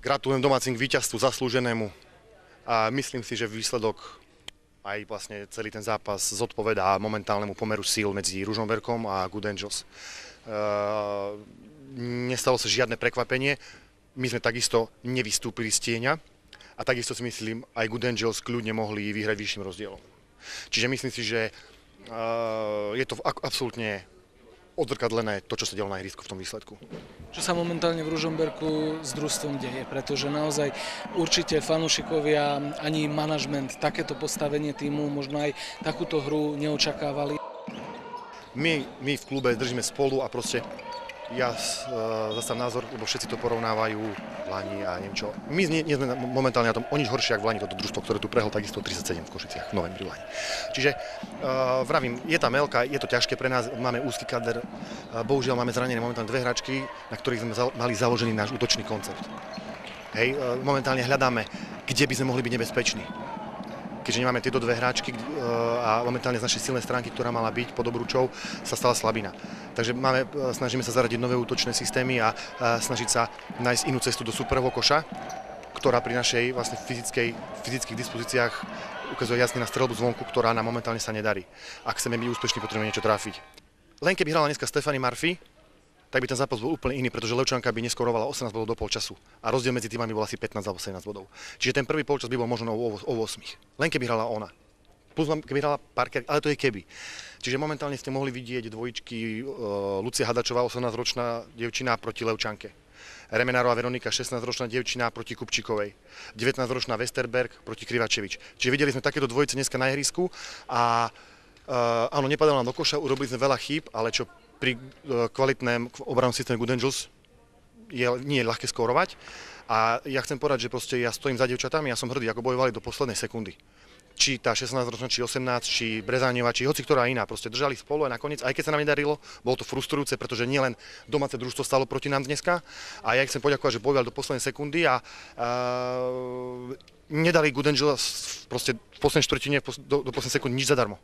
Gratulujem domácim k víťazstvu zaslúženému a myslím si, že výsledok aj vlastne celý ten zápas zodpovedá momentálnemu pomeru síl medzi Ružomberkom a Good Angels. Nestalo sa žiadne prekvapenie, my sme takisto nevystúpili z tieňa a takisto si myslím, aj Good Angels kľudne mohli vyhrať vyšším rozdielom. Čiže myslím si, že je to absolútne odzrkadlené to, čo sa dialo na ihrisku v tom výsledku. Čo sa momentálne v Ružomberku s družstvom deje, pretože naozaj určite fanúšikovia ani manažment takéto postavenie tímu, možno aj takúto hru neočakávali. My v klube držíme spolu a proste ja zastám názor, lebo všetci to porovnávajú v Lani a neviem čo. My nie sme momentálne na tom o nič horšie, ako v Lani toto družstvo, ktoré tu prehlo takisto 37 v Košiciach v novembri v Lani. Čiže vravím, je tam Elka, je to ťažké pre nás, máme úzky kader, bohužiaľ máme zranené momentálne dve hráčky, na ktorých sme mali založený náš útočný koncept. Hej, momentálne hľadáme, kde by sme mohli byť nebezpeční. Keďže nemáme tieto dve hráčky a momentálne z našej silnej stránky, ktorá mala byť pod obručou, sa stala slabina. Takže snažíme sa zaradiť nové útočné systémy a snažiť sa nájsť inú cestu do superového koša, ktorá pri našej vlastne fyzických dispozíciách ukazuje jasne na streľbu zvonku, ktorá nám momentálne sa nedarí. Ak chceme byť úspešní, potrebujeme niečo trafiť. Len keby hrala dneska Stephanie Murphy, tak by ten zápas bol úplne iný, pretože Levčanka by neskorovala 18 bodov do polčasu a rozdiel medzi týmami bol asi 15 alebo 17 bodov. Čiže ten prvý polčas by bol možno o 8. Len keby hrala ona. Plus keby hrala Parker, ale to je keby. Čiže momentálne ste mohli vidieť dvojičky Lucia Hadačová, 18-ročná dievčina proti Levčanke. Remenárová Veronika, 16-ročná dievčina proti Kupčikovej. 19-ročná Westerberg proti Krivačevič. Čiže videli sme takéto dvojice dneska na ihrisku a áno, nepadalo nám do koša, urobili sme veľa chýb, ale čo pri kvalitném obrannom systéme Good Angels nie je ľahké skórovať. A ja chcem povedať, že proste ja stojím za dievčatami, ja som hrdý, ako bojovali do poslednej sekundy. Či tá 16-ročná, či 18, či Brezáňová, či hoci ktorá iná. Proste držali spolu a nakoniec, aj keď sa nám nedarilo, bolo to frustrujúce, pretože nielen domáce družstvo stalo proti nám dneska. A ja chcem poďakovať, že bojovali do poslednej sekundy a nedali Good Angels proste v poslednej štvrtine do poslednej sekundy nič zadarmo.